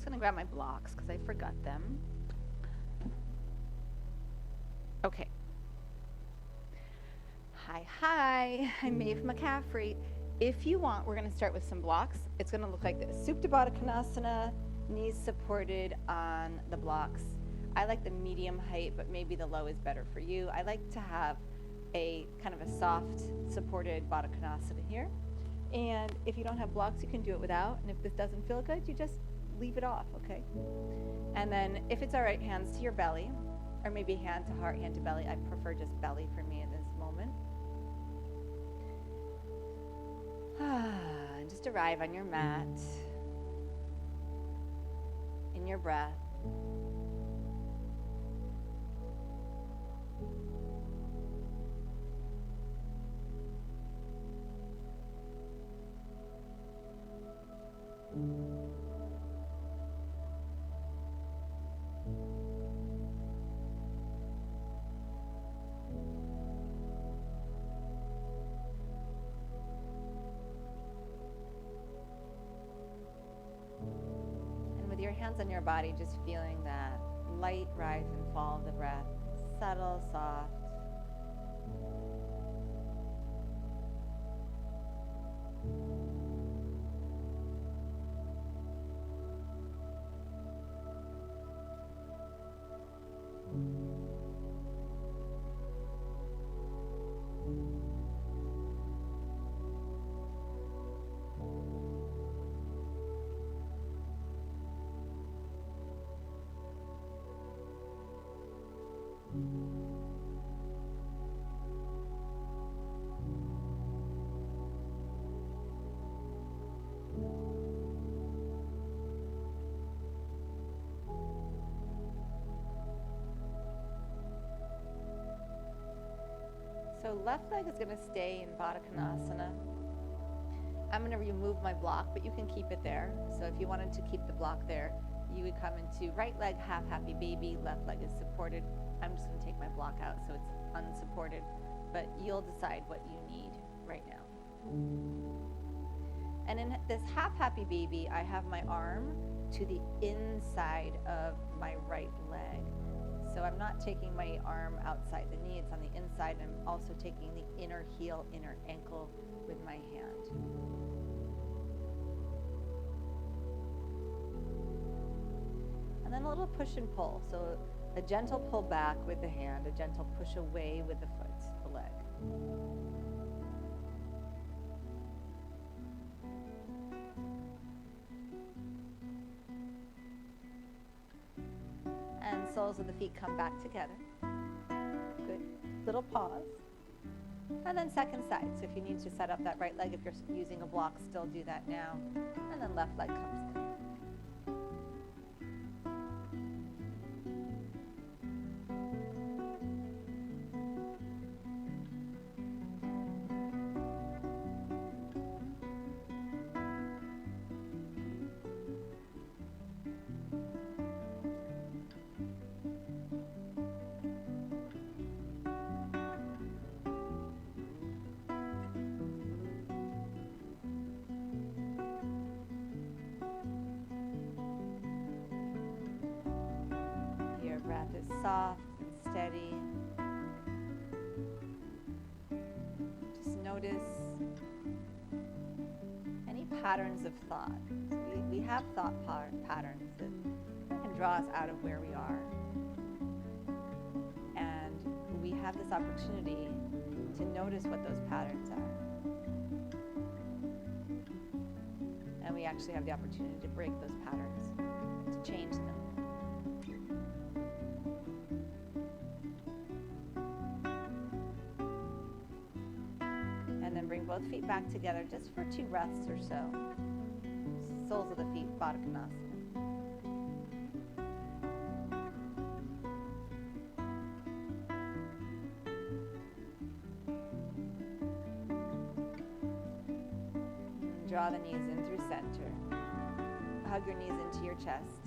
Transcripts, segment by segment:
just gonna grab my blocks because I forgot them. Okay. Hi, I'm Maeve McCaffrey. If you want, we're gonna start with some blocks. It's gonna look like this. Supta Baddha Konasana, knees supported on the blocks. I like the medium height, but maybe the low is better for you. I like to have a kind of a soft supported Baddha Konasana here. And if you don't have blocks, you can do it without. And if this doesn't feel good, you just leave it off, okay? And then if it's all right, hands to your belly, or maybe hand to heart, hand to belly. I prefer just belly for me in this moment. And just arrive on your mat, in your breath. Your hands on your body, just feeling that light rise and fall of the breath, subtle, soft. So left leg is going to stay in Baddha Konasana. I'm going to remove my block, but you can keep it there. So if you wanted to keep the block there, you would come into right leg, half happy baby, left leg is supported. I'm just going to take my block out so it's unsupported, but you'll decide what you need right now. And in this half happy baby, I have my arm to the inside of my right leg. So I'm not taking my arm outside the knee, it's on the inside. I'm also taking the inner heel, inner ankle with my hand. And then a little push and pull. So a gentle pull back with the hand, a gentle push away with the foot, the leg. And soles of the feet come back together. Good. Little pause. And then second side. So if you need to set up that right leg, if you're using a block, still do that now. And then left leg comes in. Breath is soft and steady. Just notice any patterns of thought. We have thought patterns that can draw us out of where we are. And we have this opportunity to notice what those patterns are. And we actually have the opportunity to break those patterns, to change them. Bring both feet back together just for 2 breaths or so. Soles of the feet, Baddha Konasana. Draw the knees in through center. Hug your knees into your chest.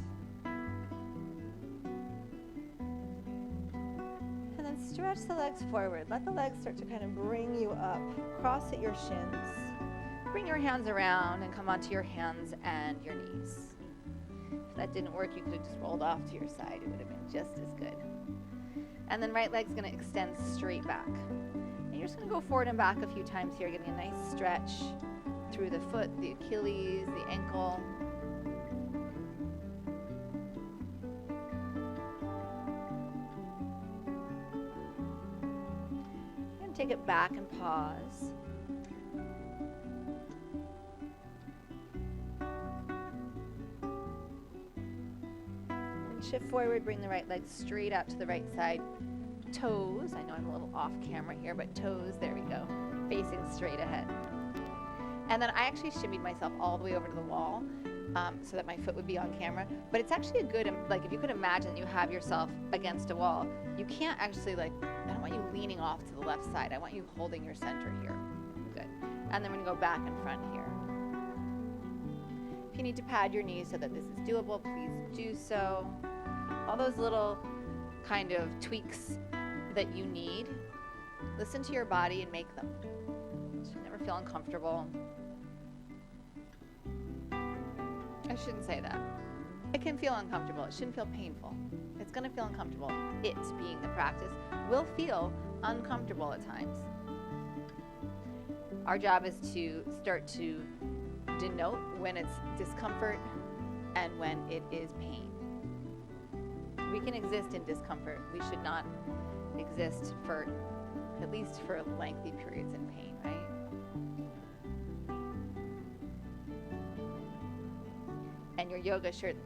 Stretch the legs forward. Let the legs start to kind of bring you up. Cross at your shins. bring your hands around and come onto your hands and your knees. If that didn't work, you could have just rolled off to your side. It would have been just as good. And then right leg's going to extend straight back. And you're just going to go forward and back a few times here, getting a nice stretch through the foot, the Achilles, the ankle. And take it back and pause. Shift forward, bring the right leg straight out to the right side. Toes, I know I'm a little off camera here, but toes, there we go, facing straight ahead. And then I actually shimmied myself all the way over to the wall so that my foot would be on camera. But it's actually a good, like if you could imagine you have yourself against a wall, you can't actually I don't want you leaning off to the left side. I want you holding your center here. Good. And then we're gonna go back and front here. If you need to pad your knees so that this is doable, please do so. All those little kind of tweaks that you need, listen to your body and make them. You should never feel uncomfortable. I shouldn't say that. It can feel uncomfortable. It shouldn't feel painful. It's going to feel uncomfortable. It, being the practice, will feel uncomfortable at times. Our job is to start to denote when it's discomfort and when it is pain. We can exist in discomfort. We should not exist for, at least for lengthy periods in pain, right? And your yoga should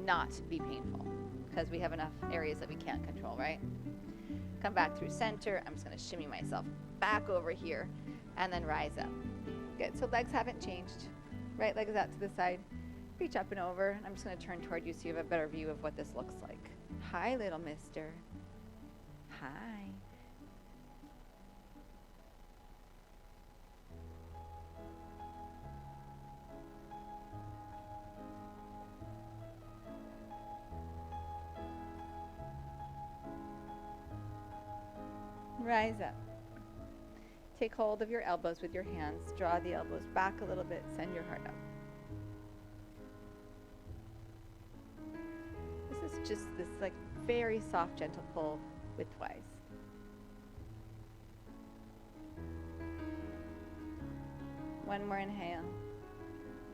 not be painful because we have enough areas that we can't control, right? Come back through center. I'm just going to shimmy myself back over here and then rise up. Good. So legs haven't changed. Right leg is out to the side. Reach up and over. I'm just going to turn toward you so you have a better view of what this looks like. Hi, little mister. Hi. Rise up. Take hold of your elbows with your hands. Draw the elbows back a little bit. Send your heart up. This is just this very soft, gentle pull widthwise. One more inhale.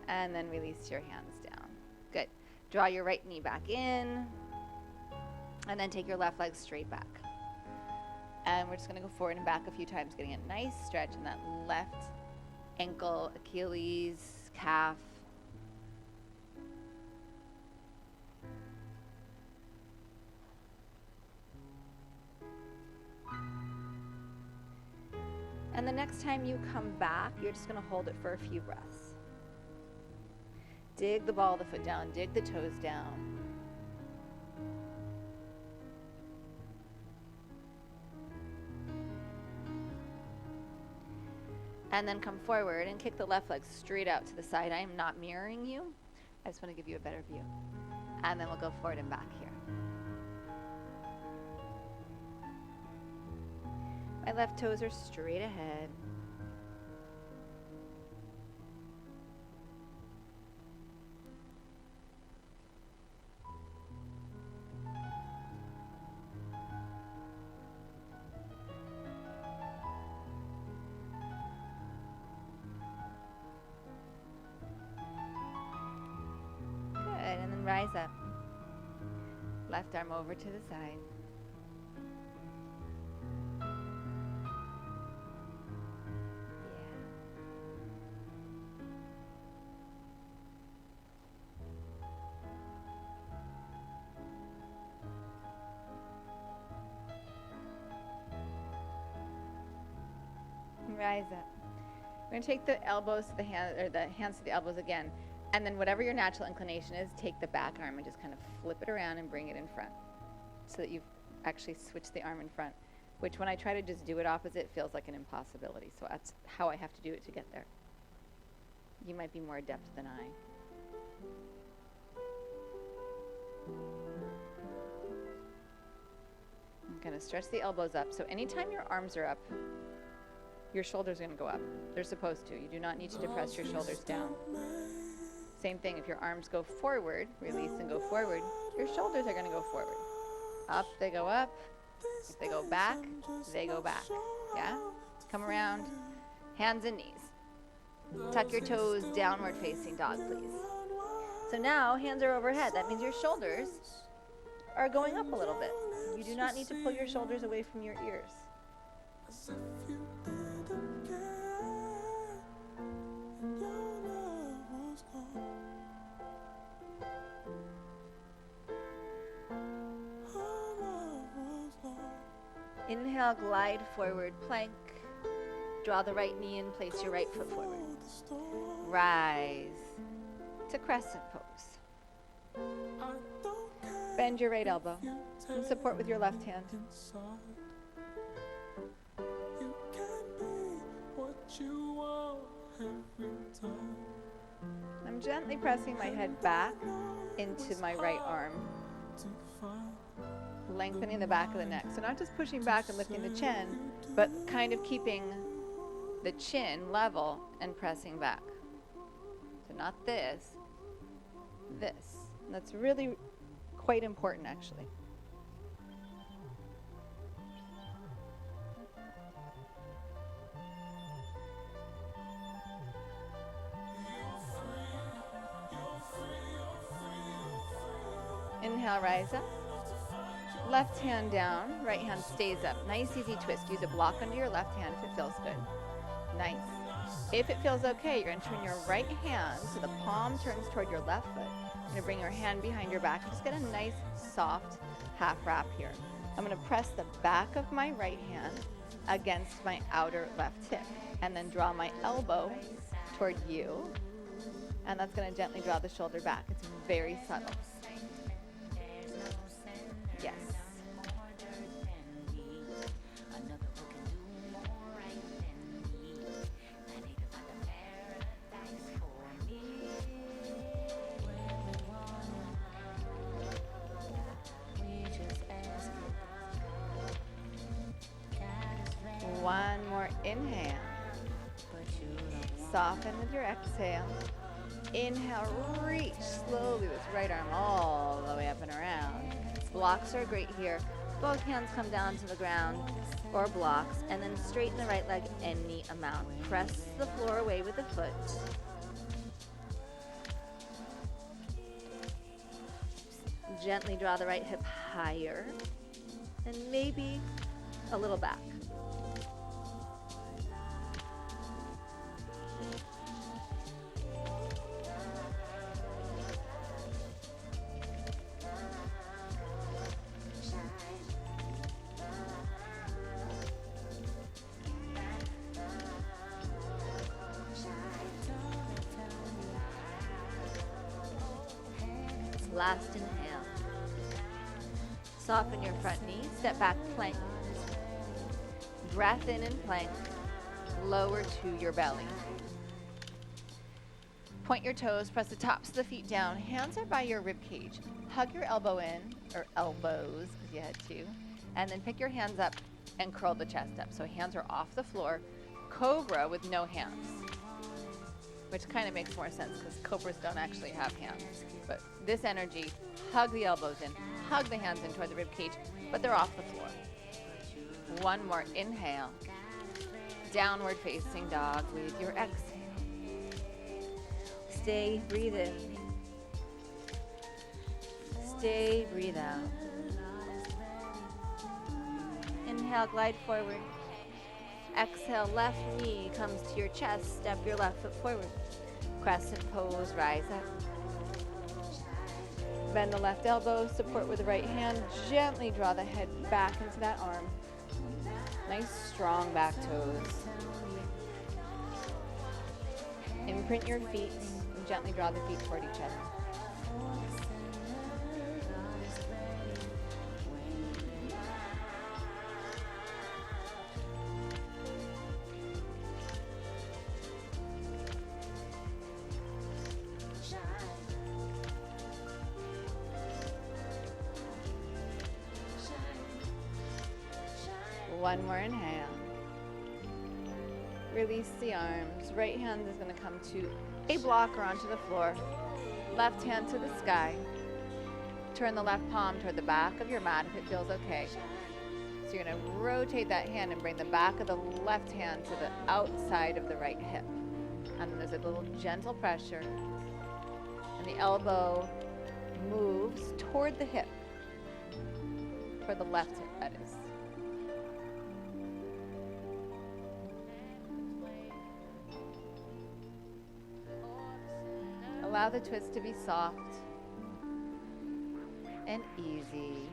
And then release your hands down. Good. Draw your right knee back in. And then take your left leg straight back. And we're just going to go forward and back a few times, getting a nice stretch in that left ankle, Achilles, calf. And the next time you come back, you're just going to hold it for a few breaths. Dig the ball of the foot down, dig the toes down. And then come forward and kick the left leg straight out to the side. I am not mirroring you. I just want to give you a better view. And then we'll go forward and back here. My left toes are straight ahead. Rise up. Left arm over to the side. Yeah. Rise up. We're going to take the elbows to the hand, or the hands to the elbows again. And then whatever your natural inclination is, take the back arm and just kind of flip it around and bring it in front so that you've actually switched the arm in front, which when I try to just do it opposite, feels like an impossibility. So that's how I have to do it to get there. You might be more adept than I. I'm going to stretch the elbows up. So anytime your arms are up, your shoulders are going to go up. They're supposed to. You do not need to depress your shoulders down. Same thing, if your arms go forward, release and go forward, your shoulders are going to go forward. Up, they go up. If they go back, they go back. Yeah? Come around, hands and knees. Tuck your toes, downward facing dog, please. So now, hands are overhead. That means your shoulders are going up a little bit. You do not need to pull your shoulders away from your ears. Inhale, glide forward, plank. Draw the right knee in, place your right foot forward. Rise to crescent pose. Bend your right elbow and support with your left hand. I'm gently pressing my head back into my right arm, lengthening the back of the neck. So not just pushing back and lifting the chin, but kind of keeping the chin level and pressing back. So not this, this. And that's really quite important, actually. Inhale, rise up. Left hand down, right hand stays up. Nice easy twist. Use a block under your left hand if it feels good. Nice. If it feels okay, you're going to turn your right hand so the palm turns toward your left foot. You're going to bring your hand behind your back and just get a nice soft half wrap here. I'm going to press the back of my right hand against my outer left hip and then draw my elbow toward you. And that's going to gently draw the shoulder back. It's very subtle. Yes. One more inhale. Soften with your exhale. Inhale, reach slowly with right arm all the way up and around. Blocks are great here. Both hands come down to the ground or blocks, and then straighten the right leg any amount. Press the floor away with the foot. Gently draw the right hip higher, and maybe a little back. Last inhale. Soften your front knee, step back, plank. Breath in and plank. Lower to your belly. Point your toes, press the tops of the feet down. Hands are by your rib cage. Hug your elbow in, or elbows, because you had to. And then pick your hands up and curl the chest up. So hands are off the floor. Cobra with no hands. Which kind of makes more sense because cobras don't actually have hands. But this energy, hug the elbows in, hug the hands in toward the rib cage, but they're off the floor. One more inhale. Downward facing dog with your exhale. Stay, breathe in. Stay, breathe out. Inhale, glide forward. Exhale, left knee comes to your chest. Step your left foot forward. Crescent pose, rise up. Bend the left elbow, support with the right hand. Gently draw the head back into that arm. Nice strong back toes. Imprint your feet and gently draw the feet toward each other. One more inhale. Release the arms. Right hand is going to come to a block or onto the floor. Left hand to the sky. Turn the left palm toward the back of your mat if it feels okay. So you're going to rotate that hand and bring the back of the left hand to the outside of the right hip. And then there's a little gentle pressure. And the elbow moves toward the hip. For the left hip, that is. Allow the twist to be soft and easy.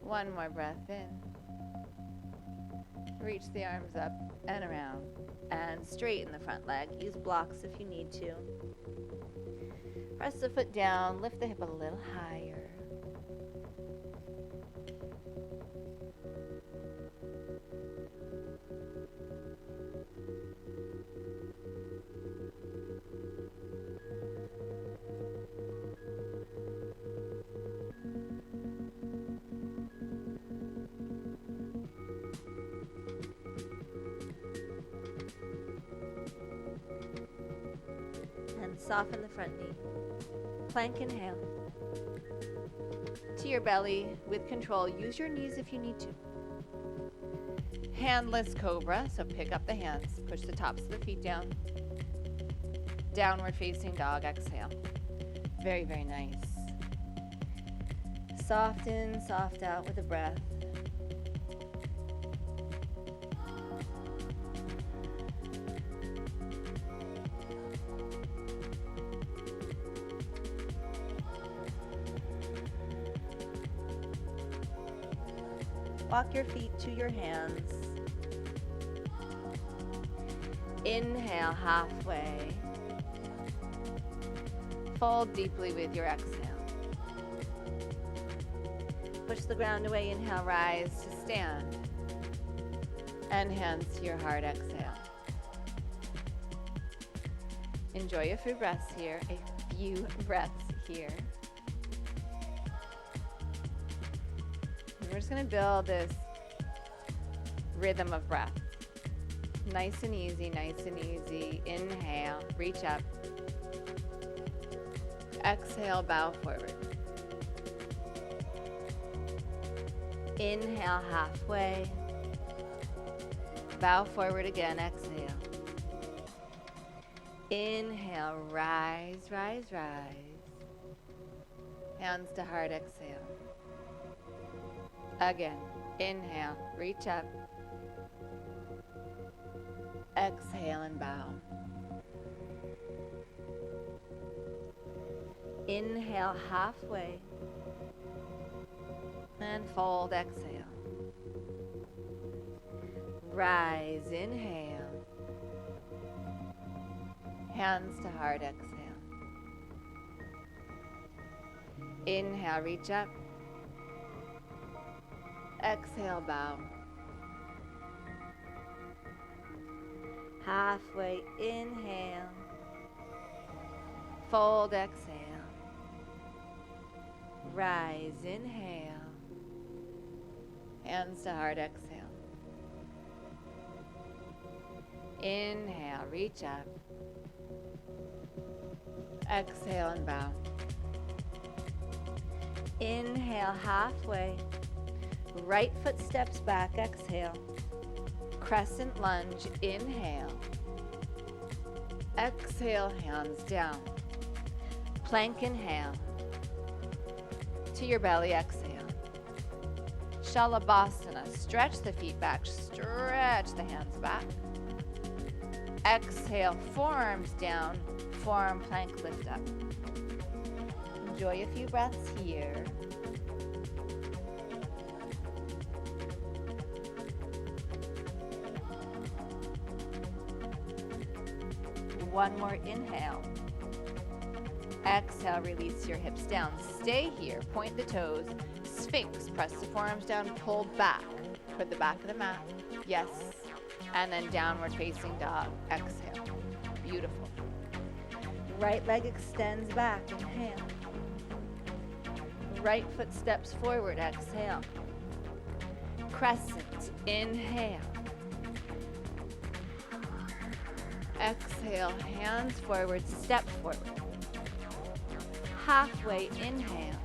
One more breath in. Reach the arms up and around and straighten the front leg. Use blocks if you need to. Press the foot down, lift the hip a little higher. And soften the front knee. Plank inhale. To your belly with control. Use your knees if you need to. Handless cobra, so pick up the hands. Push the tops of the feet down. Downward facing dog, exhale. Very, very nice. Soft in, soft out with a breath. Walk your feet to your hands. Inhale halfway. Fold deeply with your exhale. Push the ground away. Inhale, rise to stand. And hands to your heart, exhale. Enjoy a few breaths here. We're just going to build this rhythm of breath. Nice and easy, nice and easy. Inhale, reach up. Exhale, bow forward. Inhale, halfway. Bow forward again, exhale. Inhale, rise, rise, rise. Hands to heart, exhale. Again, inhale, reach up. Exhale and bow. Inhale halfway. And fold, exhale. Rise, inhale. Hands to heart, exhale. Inhale, reach up. Exhale, bow. Halfway, inhale. Fold, exhale. Rise, inhale. Hands to heart, exhale. Inhale, reach up. Exhale and bow. Inhale, halfway. Right foot steps back, exhale. Crescent lunge, inhale. Exhale, hands down. Plank inhale. To your belly, exhale. Shalabhasana, stretch the feet back, stretch the hands back. Exhale, forearms down, forearm plank lift up. Enjoy a few breaths here. One more inhale. Exhale, release your hips down. Stay here, point the toes. Sphinx, press the forearms down, pull back toward the back of the mat. Yes. And then downward facing dog. Exhale. Beautiful. Right leg extends back. Inhale. Right foot steps forward. Exhale. Crescent. Inhale. Exhale. Hands forward. Step forward. Halfway. Inhale.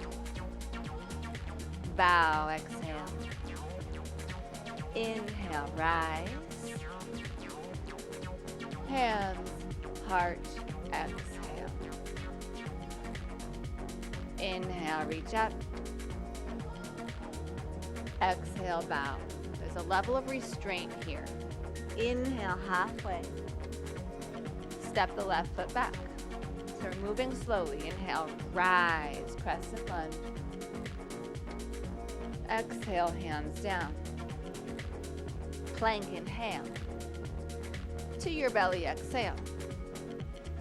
Bow. Exhale. Inhale. Rise. Hands. Heart. Exhale. Inhale. Reach up. Exhale. Bow. There's a level of restraint here. Inhale. Halfway. Step the left foot back. So we're moving slowly. Inhale. Rise. Crescent lunge. Exhale. Hands down. Plank. Inhale. To your belly. Exhale.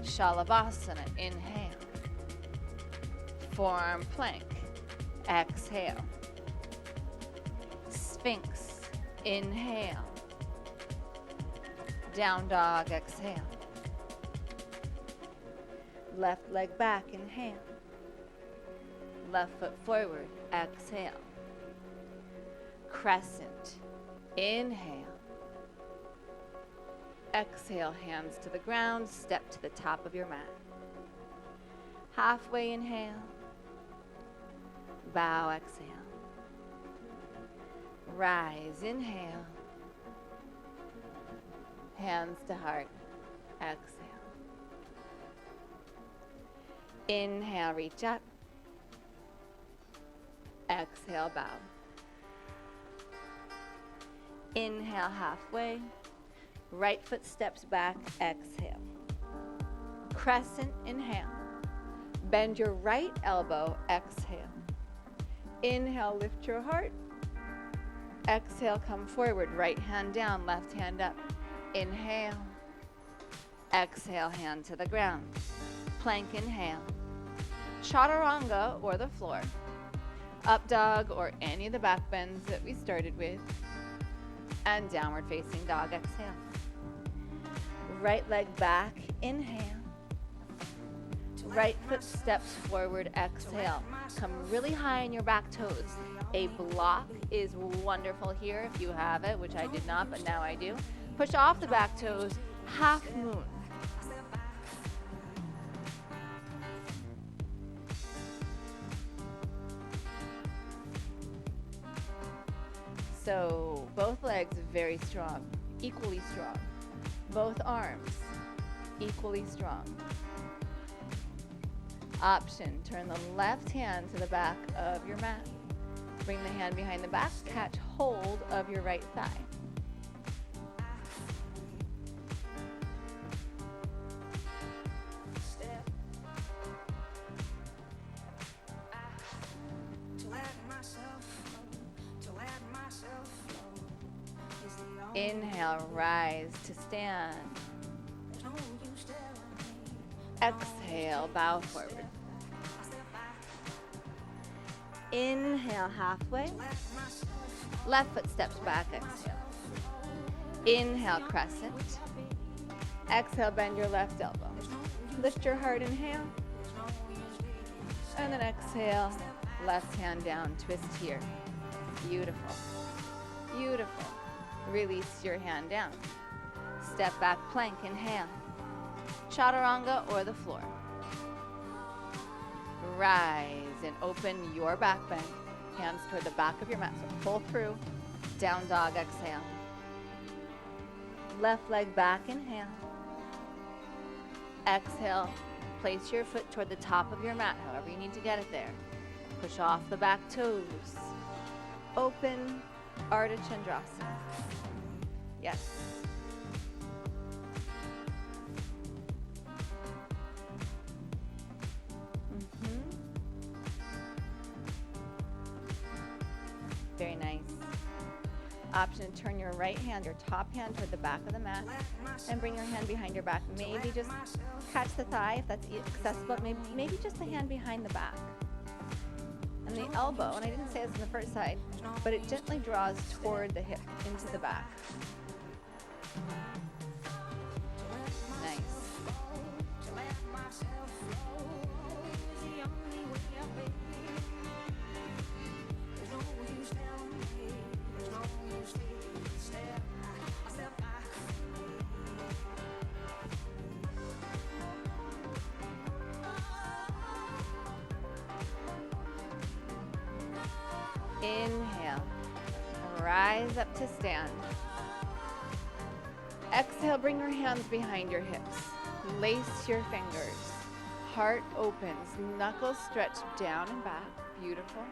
Shalabhasana. Inhale. Forearm plank. Exhale. Sphinx. Inhale. Down dog. Exhale. Left leg back. Inhale. Left foot forward. Exhale. Crescent. Inhale. Exhale. Hands to the ground. Step to the top of your mat. Halfway. Inhale. Bow. Exhale. Rise. Inhale. Hands to heart. Exhale. Inhale. Reach up. Exhale. Bow. Inhale. Halfway. Right foot steps back. Exhale. Crescent. Inhale. Bend your right elbow. Exhale. Inhale. Lift your heart. Exhale. Come forward. Right hand down. Left hand up. Inhale. Exhale. Hand to the ground. Plank. Inhale. Chaturanga or the floor. Up dog or any of the back bends that we started with. And downward facing dog. Exhale. Right leg back. Inhale. Right foot steps forward. Exhale. Come really high on your back toes. A block is wonderful here if you have it, which I did not, but now I do. Push off the back toes. Half moon. So both legs very strong, equally strong. Both arms equally strong. Option, turn the left hand to the back of your mat. Bring the hand behind the back, catch hold of your right thigh. Inhale, rise to stand. Exhale, bow forward. Inhale, halfway. Left foot steps back, exhale. Inhale, crescent. Exhale, bend your left elbow. Lift your heart, inhale. And then exhale, left hand down, twist here. Beautiful, beautiful. Release your hand down. Step back, plank, inhale. Chaturanga or the floor. Rise and open your back bend. Hands toward the back of your mat. So pull through. Down dog, exhale. Left leg back, inhale. Exhale. Place your foot toward the top of your mat, however you need to get it there. Push off the back toes. Open Ardha Chandrasana. Yes. Very nice. Option, turn your right hand, your top hand toward the back of the mat and bring your hand behind your back. Maybe just catch the thigh if that's accessible. Maybe just the hand behind the back. And the elbow, and I didn't say this on the first side, but it gently draws toward the hip into the back. Nice. Inhale, rise up to stand. Exhale, bring your hands behind your hips. Lace your fingers. Heart opens, knuckles stretch down and back. Beautiful.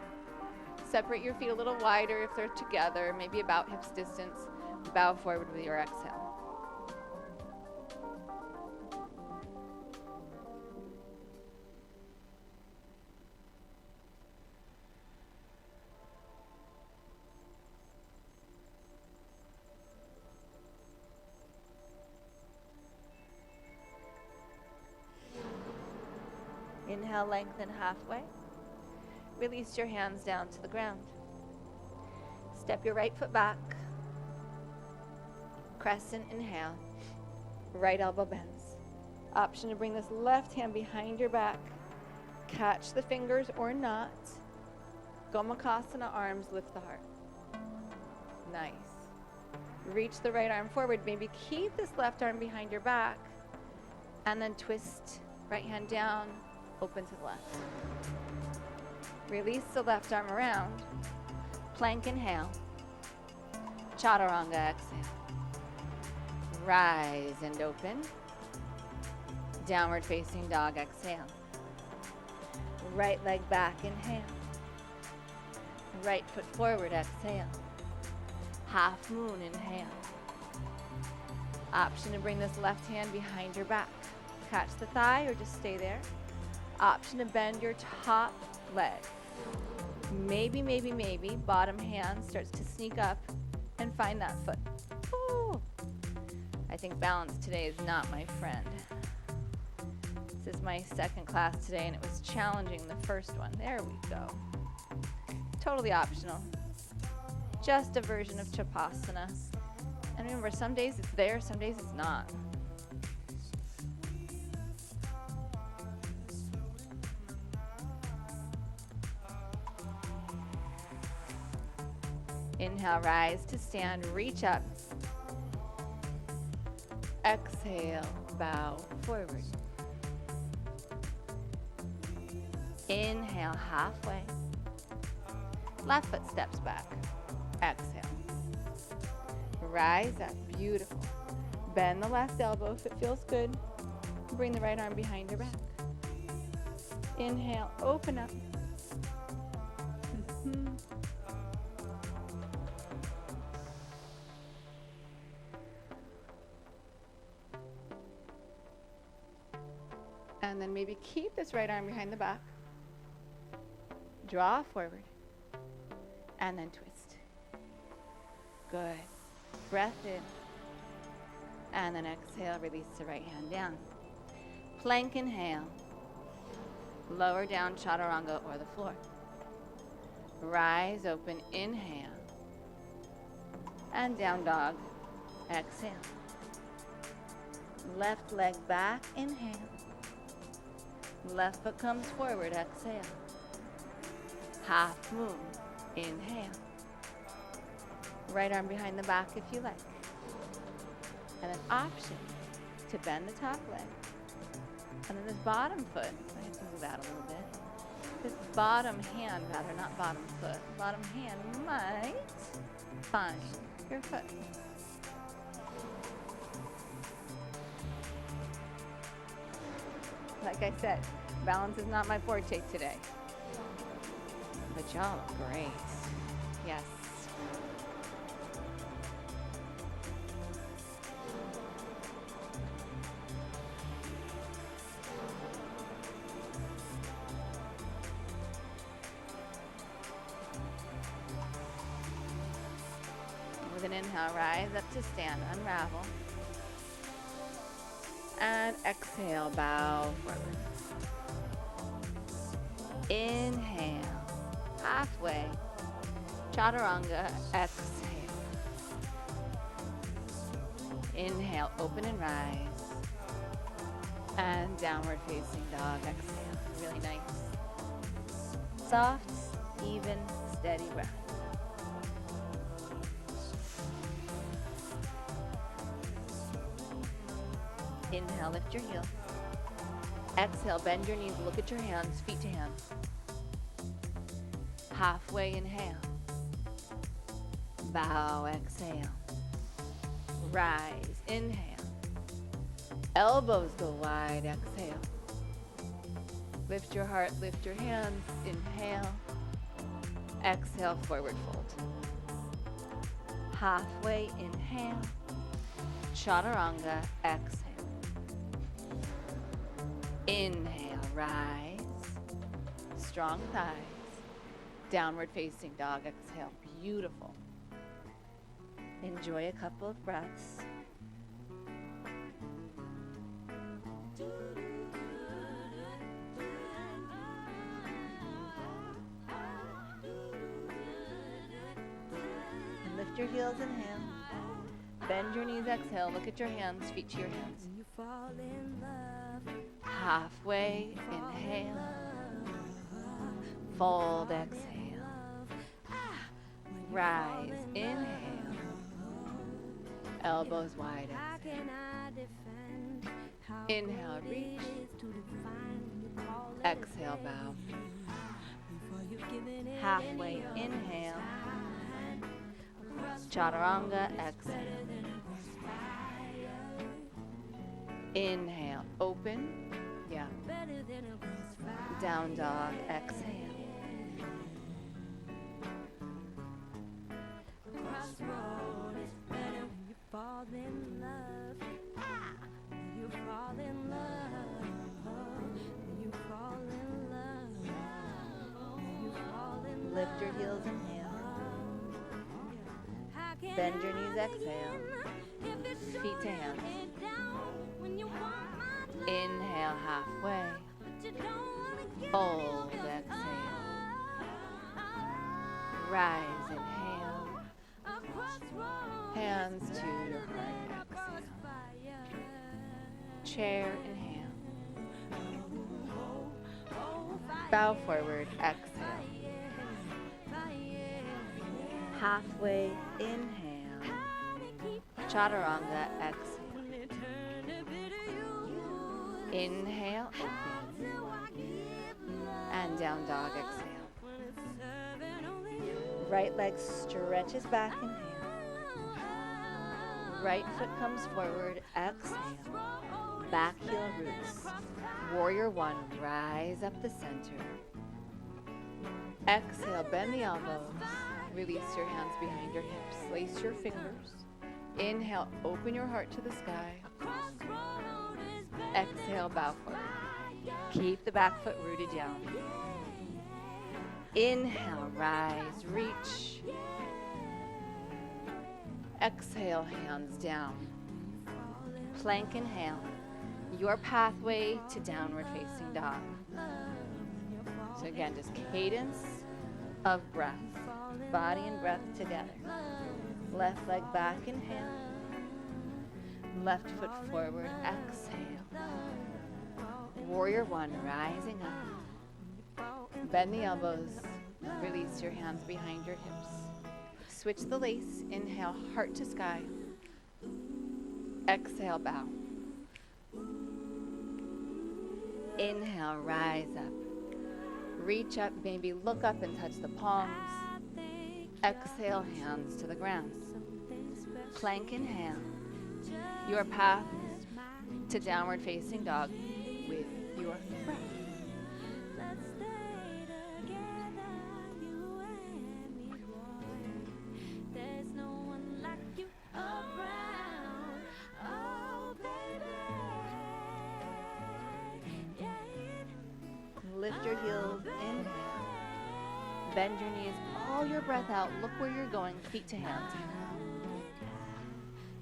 Separate your feet a little wider if they're together, maybe about hips distance. Bow forward with your exhale. Inhale, lengthen halfway. Release your hands down to the ground. Step your right foot back. Crescent, inhale. Right elbow bends. Option to bring this left hand behind your back. Catch the fingers or not. Gomukhasana, arms lift the heart. Nice. Reach the right arm forward. Maybe keep this left arm behind your back. And then twist right hand down. Open to the left. Release the left arm around. Plank, inhale. Chaturanga, exhale. Rise and open. Downward facing dog, exhale. Right leg back, inhale. Right foot forward, exhale. Half moon, inhale. Option to bring this left hand behind your back. Catch the thigh or just stay there. Option to bend your top leg. Maybe, bottom hand starts to sneak up and find that foot. Ooh. I think balance today is not my friend. This is my second class today and it was challenging the first one. There we go. Totally optional. Just a version of Chapasana. And remember, some days it's there, some days it's not. Inhale, rise to stand, reach up. Exhale, bow forward. Inhale, halfway. Left foot steps back. Exhale. Rise up, beautiful. Bend the left elbow if it feels good. Bring the right arm behind your back. Inhale, open up. And then maybe keep this right arm behind the back. Draw forward. And then twist. Good. Breath in. And then exhale, release the right hand down. Plank, inhale. Lower down, chaturanga or the floor. Rise, open, inhale. And down dog, exhale. Left leg back, inhale. Left foot comes forward, exhale. Half moon, inhale. Right arm behind the back if you like. And an option to bend the top leg. And then this bottom foot, I have to move out a little bit. This bottom hand, rather, not bottom foot. Bottom hand might find your foot. Like I said, balance is not my forte today. But y'all look great. Yes. With an inhale, rise up to stand, unravel. And exhale, bow forward. Inhale, halfway. Chaturanga, exhale. Inhale, open and rise. And downward facing dog, exhale. Really nice. Soft, even, steady breath. Inhale, lift your heel. Exhale, bend your knees, look at your hands, feet to hands. Halfway, inhale. Bow, exhale. Rise, inhale. Elbows go wide, exhale. Lift your heart, lift your hands, inhale. Exhale, forward fold. Halfway, inhale. Chaturanga, exhale. Inhale, rise. Strong thighs. Downward facing dog, exhale. Beautiful. Enjoy a couple of breaths. And lift your heels, inhale. Bend your knees, exhale. Look at your hands, feet to your hands. Halfway, inhale. Fold, exhale. Rise, inhale. Elbows wide, exhale. Inhale, reach. Exhale, bow. Halfway, inhale. Chaturanga, exhale. Inhale, open. Yeah. Down dog, exhale. Lift your heels, inhale. Bend your knees, exhale. Feet to hands. Inhale, halfway. Fold, exhale. Rise, inhale. Hands to your heart, exhale. Chair, inhale. Bow forward, exhale. Halfway, inhale. Chaturanga, exhale. Inhale, open. And down dog, exhale. Right leg stretches back, inhale. Right foot comes forward, exhale. Back heel roots. Warrior one, rise up the center. Exhale, bend the elbows. Release your hands behind your hips. Lace your fingers. Inhale, open your heart to the sky. Exhale, bow forward. Keep the back foot rooted down. Inhale, rise, reach. Exhale, hands down. Plank, inhale. Your pathway to downward facing dog. So again, just cadence of breath. Body and breath together. Left leg back, inhale. Left foot forward, exhale. Warrior one, rising up. Bend the elbows. Release your hands behind your hips. Switch the lace. Inhale, heart to sky. Exhale, bow. Inhale, rise up. Reach up, maybe look up and touch the palms. Exhale, hands to the ground. Plank, inhale. Your path to downward facing dog with your breath. Lift your heels, inhale. Bend your knees, pull your breath out. Look where you're going, feet to hands.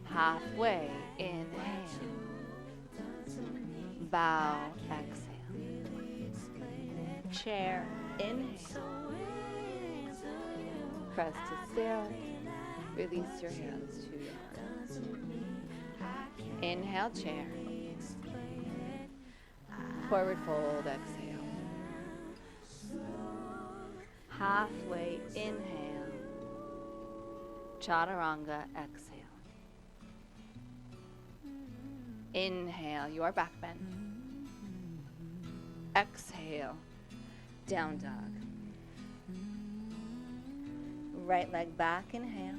Halfway, inhale. Bow, exhale. Chair, inhale. Press to stand. Release your hands to your heart. Inhale, chair. Forward fold, exhale. Halfway, inhale. Chaturanga, exhale. Inhale, your back bend. Exhale, down dog. Right leg back, inhale.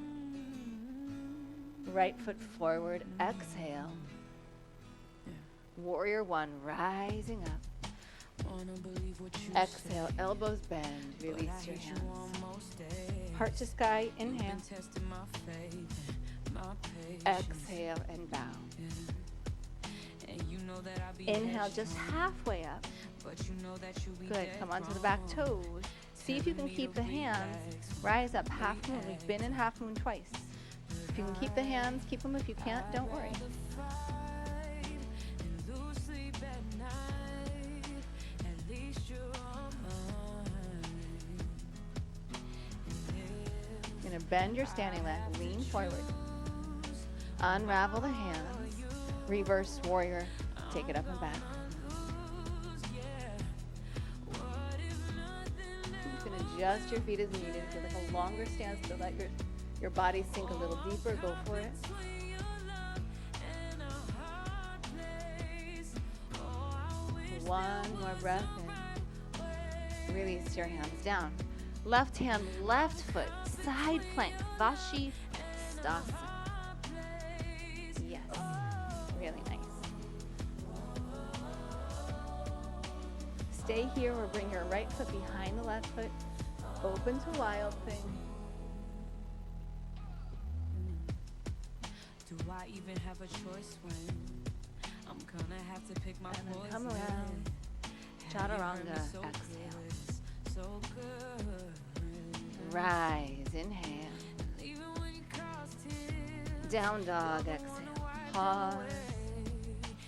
Right foot forward, exhale. Warrior one, rising up. Exhale, elbows bend, release your hands. Heart to sky, inhale. Exhale and bow. Inhale, just halfway up. Good, come onto the back toes. See if you can keep the hands. Rise up, half moon. We've been in half moon twice. If you can keep the hands, keep them. If you can't, don't worry. You're going to bend your standing leg, lean forward. Unravel the hands. Reverse warrior. Take it up and back. You can adjust your feet as needed. If you like a longer stance to let your body sink a little deeper, go for it. One more breath in. Release your hands down. Left hand, left foot, side plank, Vashisthasana. Yes, really nice. Stay here or bring your right foot behind the left foot. Open to wild thing. Do I even have a choice when I'm gonna have to pick my And then poison? come around. Chaturanga, exhale. So good. Rise, inhale. Even when you cross tears, Down dog, exhale. Pause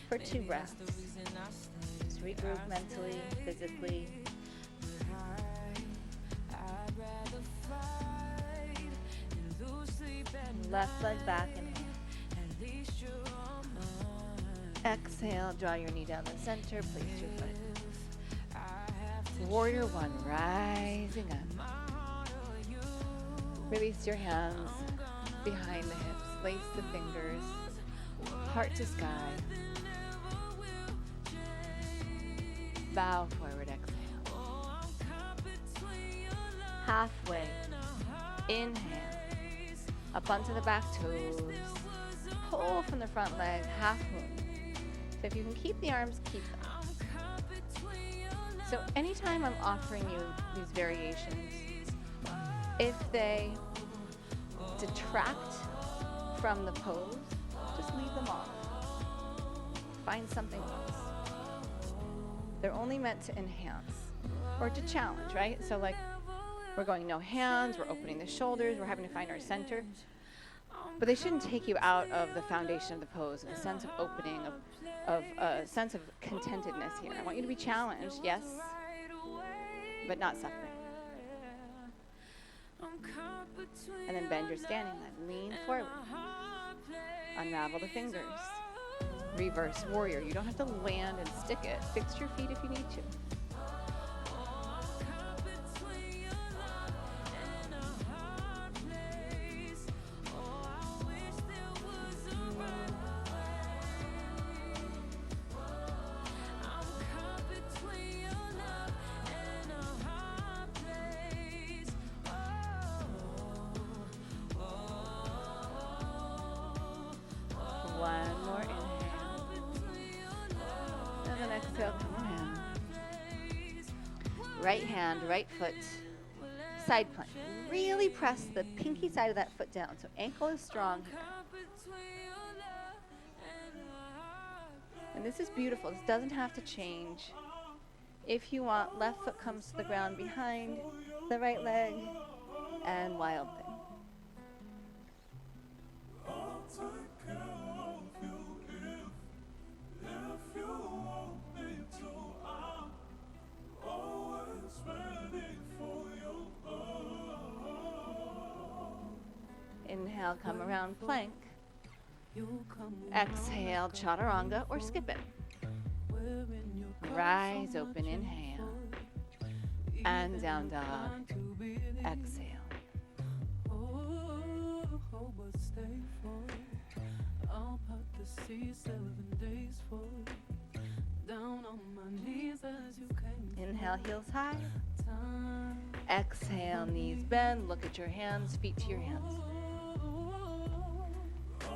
for 2 breaths. the reason I stay. Just regroup mentally, physically. I'd rather fight and lose sleep at night. Left leg back, inhale. At least you're on mine. Exhale, draw your knee down the center, place your foot. I have to Warrior one, rising up. Release your hands behind the hips, lace the fingers, heart to sky. Bow forward, exhale. Halfway, inhale. Up onto the back toes. Pull from the front leg, half moon. So if you can keep the arms, keep them. So anytime I'm offering you these variations, if they detract from the pose, just leave them off. Find something else. They're only meant to enhance or to challenge, right? So like we're going no hands, we're opening the shoulders, we're having to find our center. But they shouldn't take you out of the foundation of the pose, a sense of opening, of a sense of contentedness here. I want you to be challenged, yes, but not suffering. And then bend your standing leg, lean forward. Unravel the fingers. Reverse warrior. You don't have to land and stick it. Fix your feet if you need to. One more inhale. And then exhale, come around. Right hand, right foot, side plank. Really press the pinky side of that foot down so ankle is strong here. And this is beautiful. This doesn't have to change. If you want, left foot comes to the ground behind the right leg and wild thing. Inhale, come around plank. Exhale, chaturanga or skip it. Rise open, inhale. And down dog. Exhale. Inhale, heels high. Exhale, knees bend. Look at your hands, feet to your hands.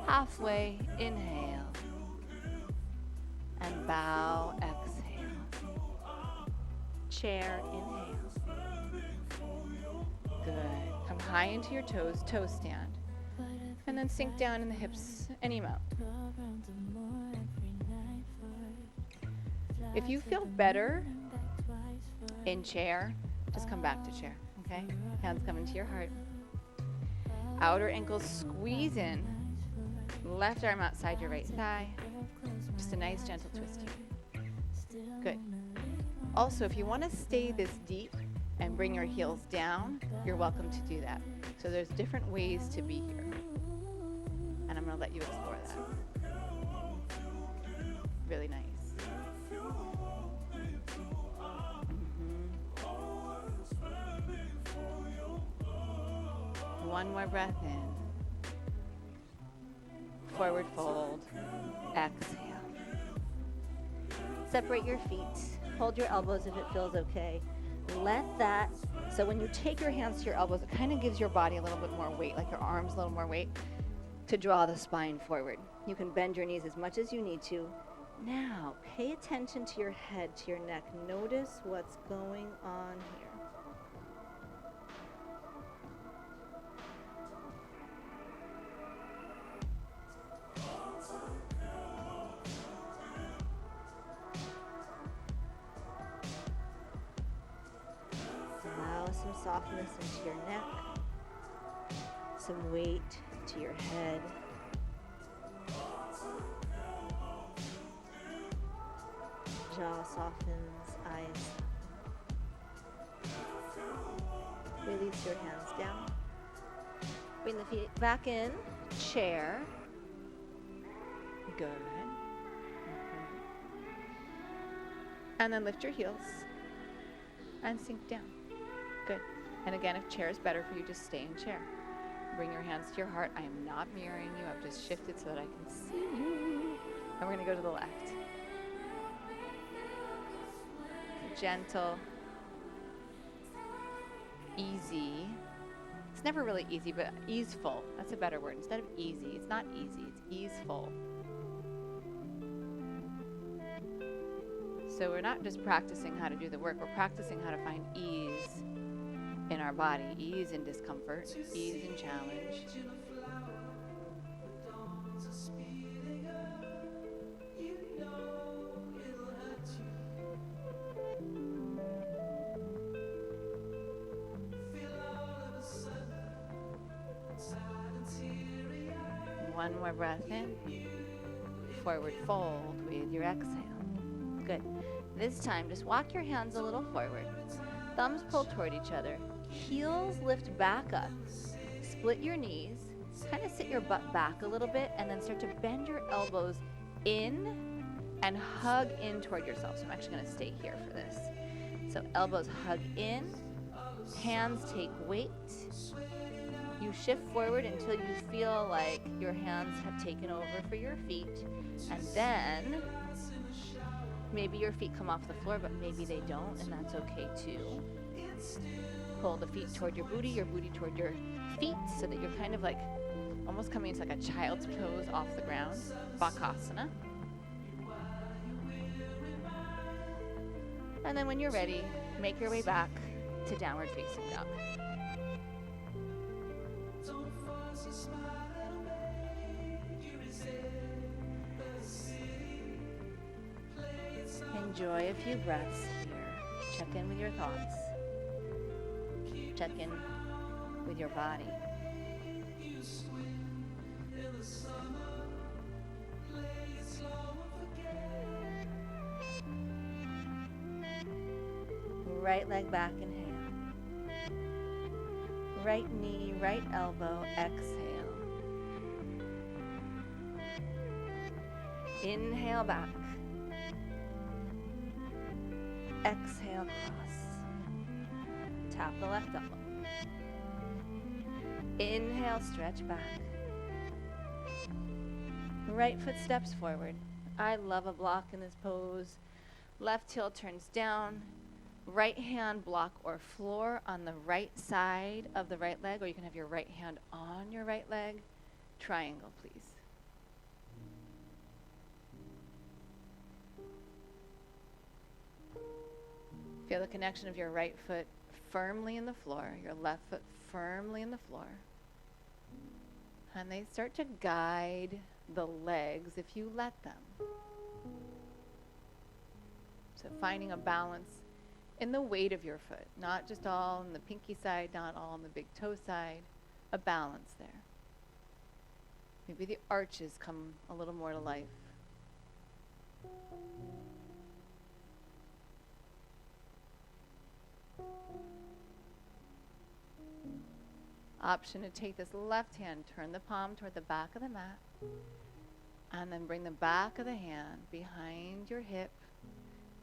Halfway, inhale. And bow, exhale. Chair, inhale. Good. Come high into your toes, toe stand. And then sink down in the hips any amount. If you feel better in chair, just come back to chair, okay? Hands come into your heart. Outer ankles squeeze in. Left arm outside your right thigh. Just a nice gentle twist here. Good. Also, if you want to stay this deep and bring your heels down, you're welcome to do that. So there's different ways to be here. And I'm going to let you explore that. Really nice. One more breath in. Forward fold. Exhale. Separate your feet. Hold your elbows if it feels okay. Let that, so when you take your hands to your elbows, it kind of gives your body a little bit more weight, like your arms a little more weight, to draw the spine forward. You can bend your knees as much as you need to. Now, pay attention to your head, to your neck. Notice what's going on here. Some softness into your neck, some weight to your head. Jaw softens, eyes. Release your hands down. Bring the feet back in, chair. Good. And then lift your heels and sink down. Good. And again, if chair is better for you, just stay in chair. Bring your hands to your heart. I am not mirroring you. I've just shifted so that I can see you. And we're going to go to the left. Gentle. Easy. It's never really easy, but easeful. That's a better word. Instead of easy, it's not easy. It's easeful. So we're not just practicing how to do the work. We're practicing how to find ease in our body, ease in discomfort, ease in challenge. One more breath in. Forward fold with your exhale. Good. This time, just walk your hands a little forward. Thumbs pull toward each other. Heels lift back up. Split your knees. Kind of sit your butt back a little bit and then start to bend your elbows in and hug in toward yourself. So I'm actually going to stay here for this. So elbows hug in. Hands take weight. You shift forward until you feel like your hands have taken over for your feet. And then maybe your feet come off the floor, but maybe they don't, and that's okay too. Pull the feet toward your booty toward your feet, so that you're kind of like almost coming into like a child's pose off the ground. Bakasana. And then when you're ready, make your way back to downward facing dog. Enjoy a few breaths here. Check in with your thoughts. Check in with your body. Right leg back, inhale. Right knee, right elbow, exhale. Inhale back. Exhale, cross. Tap the left elbow. Inhale, stretch back. Right foot steps forward. I love a block in this pose. Left heel turns down. Right hand block or floor on the right side of the right leg, or you can have your right hand on your right leg. Triangle, please. Feel the connection of your right foot firmly in the floor, your left foot firmly in the floor. And they start to guide the legs if you let them. So finding a balance in the weight of your foot, not just all on the pinky side, not all on the big toe side, a balance there. Maybe the arches come a little more to life. Option to take this left hand, turn the palm toward the back of the mat, and then bring the back of the hand behind your hip,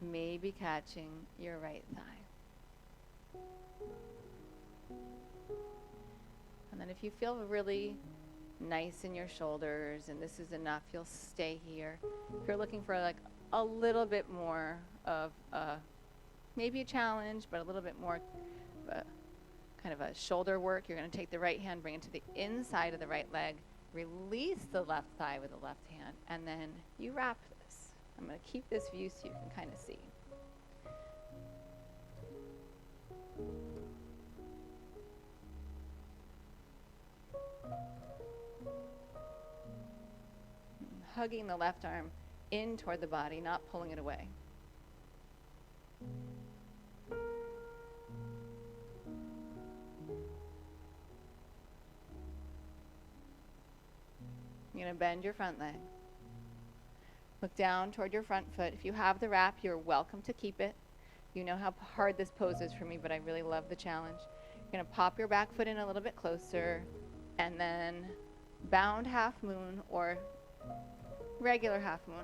maybe catching your right thigh. And then if you feel really nice in your shoulders and this is enough, you'll stay here. If you're looking for like a little bit more of maybe a challenge, but a little bit more kind of a shoulder work, you're going to take the right hand, bring it to the inside of the right leg, release the left thigh with the left hand, and then you wrap this. I'm going to keep this view so you can kind of see. Hugging the left arm in toward the body, not pulling it away. You're going to bend your front leg. Look down toward your front foot. If you have the wrap, you're welcome to keep it. You know how hard this pose is for me, but I really love the challenge. You're going to pop your back foot in a little bit closer, and then bound half moon or regular half moon.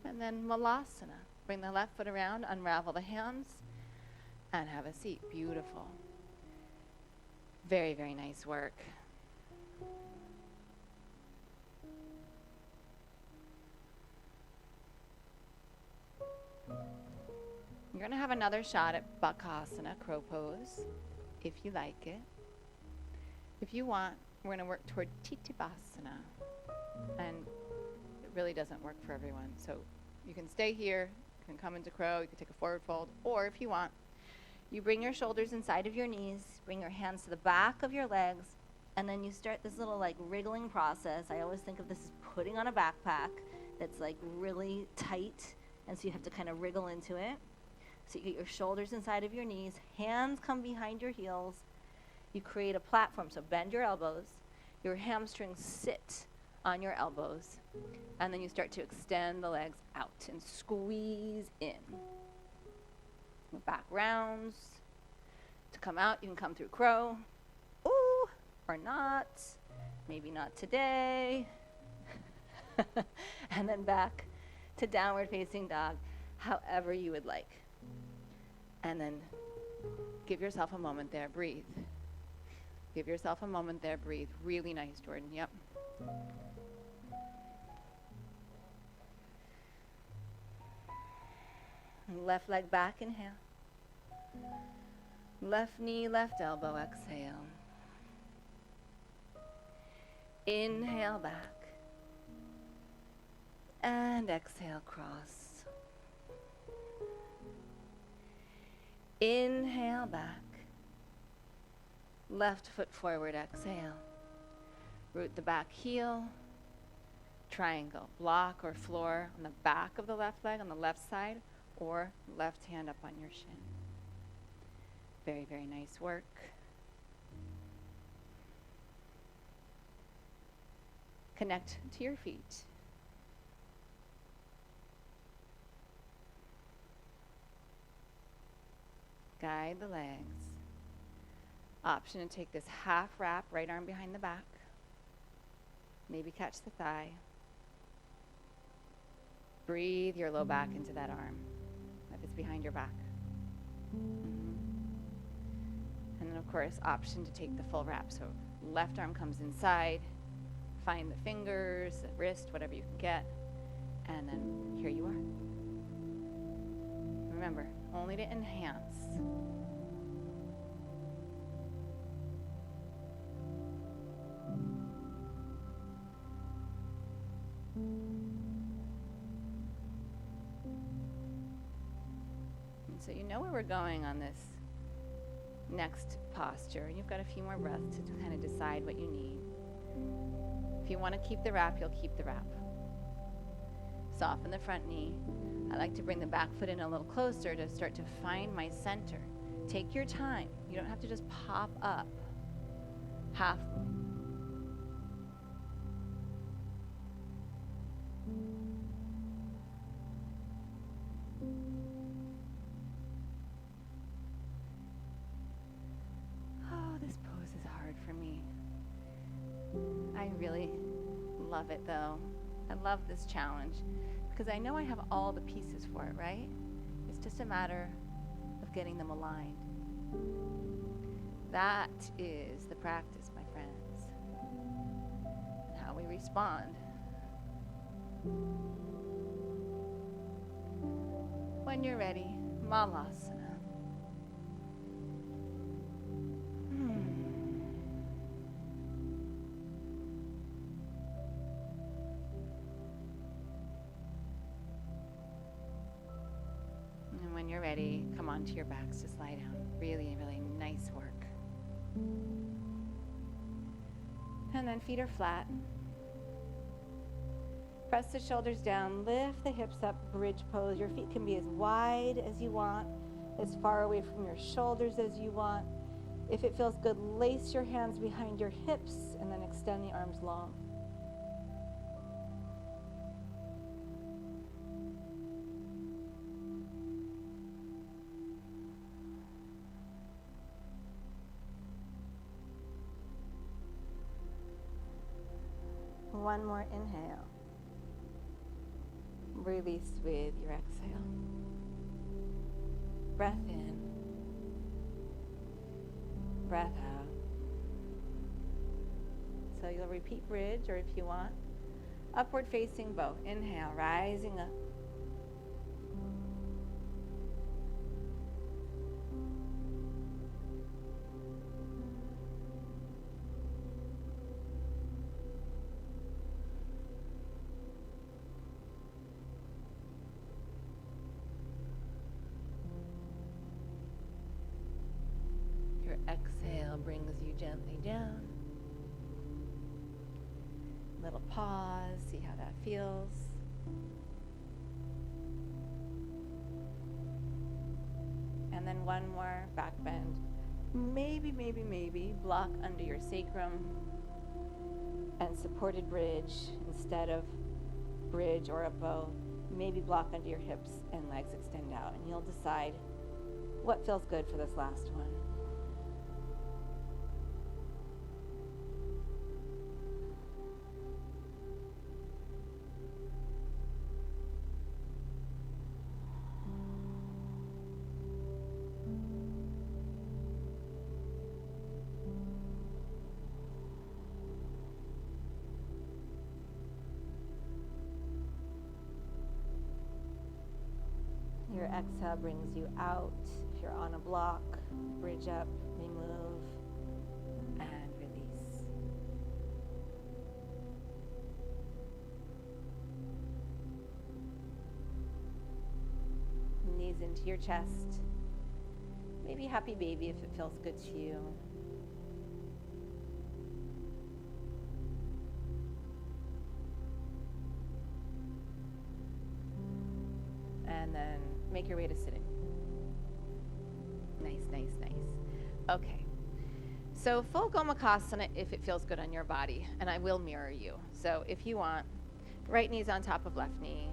And then Malasana. Bring the left foot around, unravel the hands, and have a seat. Beautiful. Very, very nice work. You're going to have another shot at Bakasana, crow pose, if you like it. If you want, we're going to work toward Titibasana. And it really doesn't work for everyone. So you can stay here, you can come into crow, you can take a forward fold, or if you want, you bring your shoulders inside of your knees, bring your hands to the back of your legs, and then you start this little like wriggling process. I always think of this as putting on a backpack that's like really tight, and so you have to kind of wriggle into it. So you get your shoulders inside of your knees, hands come behind your heels, you create a platform, so bend your elbows, your hamstrings sit on your elbows, and then you start to extend the legs out and squeeze in. Your back rounds. To come out, you can come through crow. Ooh, or not. Maybe not today. And then back to downward facing dog, however you would like. And then give yourself a moment there, breathe. Give yourself a moment there, breathe. Really nice, Jordan, yep. Left leg back, inhale. Left knee, left elbow, exhale. Inhale back. And exhale, cross. Inhale back. Left foot forward, exhale. Root the back heel. Triangle, block or floor on the back of the left leg on the left side, or left hand up on your shin. Very, very nice work. Connect to your feet. Guide the legs. Option to take this half wrap, right arm behind the back. Maybe catch the thigh. Breathe your low back into that arm if it's behind your back. And then, of course, option to take the full wrap. So left arm comes inside. Find the fingers, the wrist, whatever you can get. And then here you are. Remember, only to enhance. And so you know where we're going on this next posture. You've got a few more breaths to kind of decide what you need. If you want to keep the wrap, you'll keep the wrap. Soften the front knee. I like to bring the back foot in a little closer to start to find my center. Take your time. You don't have to just pop up halfway. Oh, this pose is hard for me. I really love it though. I love this challenge because I know I have all the pieces for it, right? It's just a matter of getting them aligned. That is the practice, my friends, and how we respond. When you're ready, Malasana. And when you're ready, come onto your backs, just lie down. Really, really nice work. And then feet are flat. Press the shoulders down, lift the hips up, bridge pose. Your feet can be as wide as you want, as far away from your shoulders as you want. If it feels good, lace your hands behind your hips and then extend the arms long. One more inhale. Release with your exhale. Breath in. Breath out. So you'll repeat bridge, or if you want, upward facing bow. Inhale, rising up. Exhale brings you gently down. Little pause, see how that feels. And then one more back bend. Maybe block under your sacrum and supported bridge instead of bridge or a bow. Maybe block under your hips and legs extend out, and you'll decide what feels good for this last one. Your exhale brings you out. If you're on a block, bridge up, remove, and release. Knees into your chest. Maybe happy baby if it feels good to you. And then make your way to sitting. Nice. Nice, nice. Okay. So full Gomukhasana if it feels good on your body, and I will mirror you. So if you want, right knee's on top of left knee,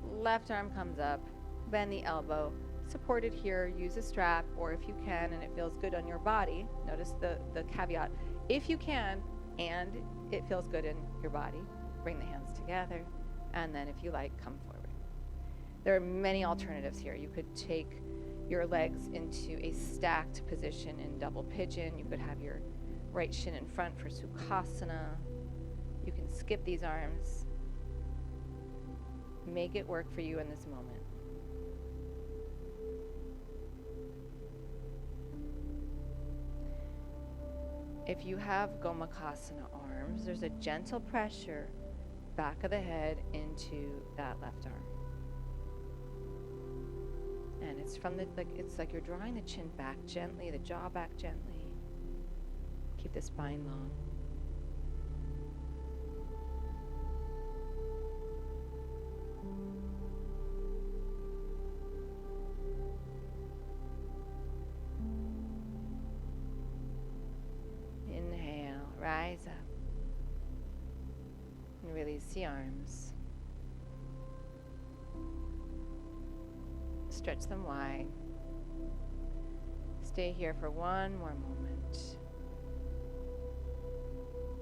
left arm comes up, bend the elbow, support it here, use a strap, or if you can and it feels good on your body, notice the caveat, if you can and it feels good in your body, bring the hands together, and then if you like, come forward. There are many alternatives here. You could take your legs into a stacked position in double pigeon. You could have your right shin in front for Sukhasana. You can skip these arms. Make it work for you in this moment. If you have Gomukhasana arms, there's a gentle pressure back of the head into that left arm. And it's from the, it's like you're drawing the chin back gently, the jaw back gently. Keep the spine long. Inhale, rise up. And release the arms. Stretch them wide. Stay here for one more moment.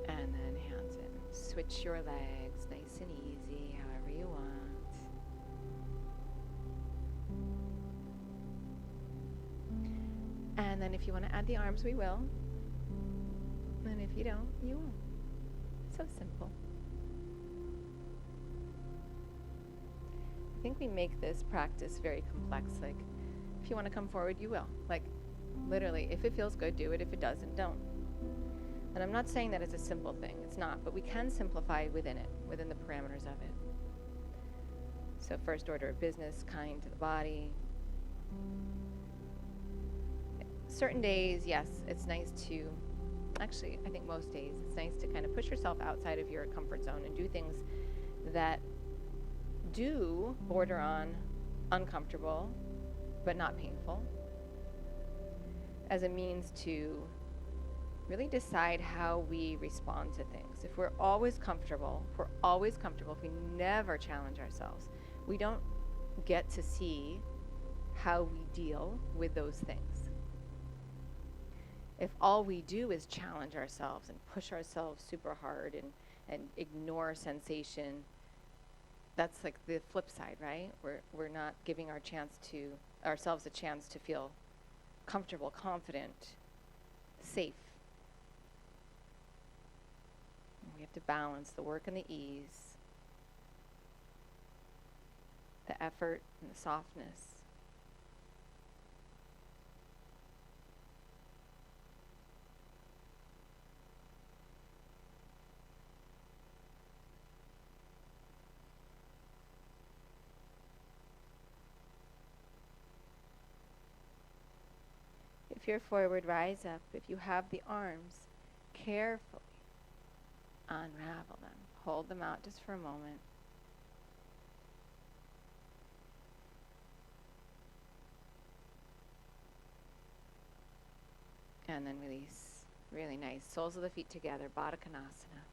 And then hands in. Switch your legs nice and easy, however you want. And then if you want to add the arms, we will. And if you don't, you won't. So simple. I think we make this practice very complex. Like, if you want to come forward, you will. Like, literally, if it feels good, do it. If it doesn't, don't. And I'm not saying that it's a simple thing. It's not. But we can simplify within it, within the parameters of it. So first order of business, kind to the body. Certain days, yes, it's nice to, actually, I think most days, it's nice to kind of push yourself outside of your comfort zone and do things that do border on uncomfortable, but not painful, as a means to really decide how we respond to things. If we're always comfortable, if we never challenge ourselves, we don't get to see how we deal with those things. If all we do is challenge ourselves and push ourselves super hard and ignore sensation, that's like the flip side, right? We're not giving ourselves a chance to feel comfortable, confident, safe. We have to balance the work and the ease, the effort and the softness. If you're forward, rise up. If you have the arms, carefully unravel them. Hold them out just for a moment. And then release. Really nice. Soles of the feet together, Baddha Konasana.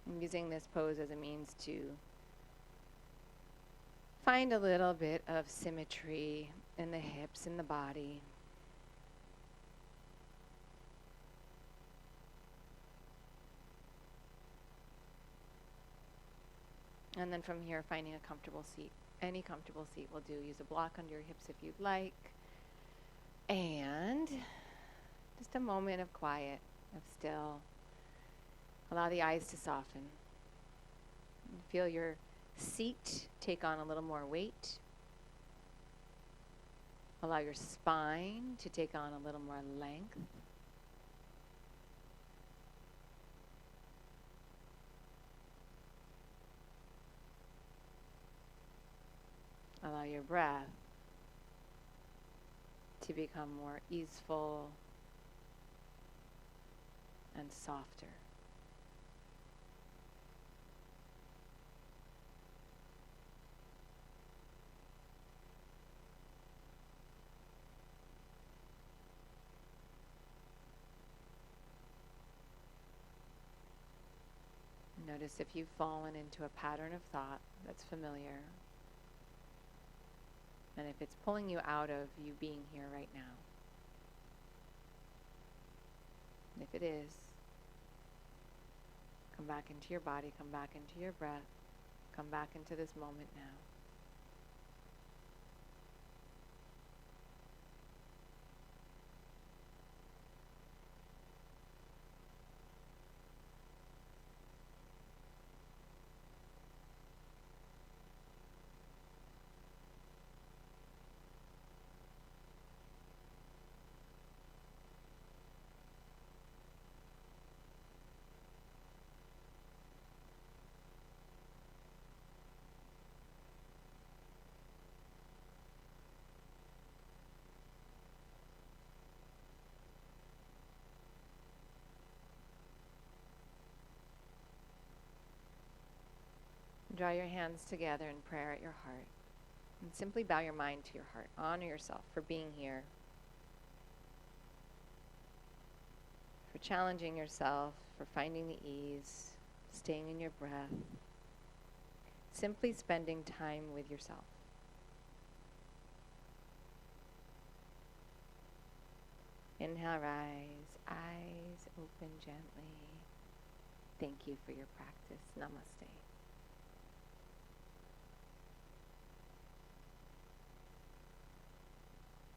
I'm using this pose as a means to find a little bit of symmetry in the hips, in the body. And then from here, finding a comfortable seat. Any comfortable seat will do. Use a block under your hips if you'd like. And just a moment of quiet, of still. Allow the eyes to soften. Feel your seat take on a little more weight. Allow your spine to take on a little more length. Allow your breath to become more easeful and softer. Notice if you've fallen into a pattern of thought that's familiar, and if it's pulling you out of you being here right now. And if it is, come back into your body, come back into your breath, come back into this moment now. Draw your hands together in prayer at your heart. And simply bow your mind to your heart. Honor yourself for being here, for challenging yourself, for finding the ease, staying in your breath, simply spending time with yourself. Inhale, rise, eyes open gently. Thank you for your practice. Namaste.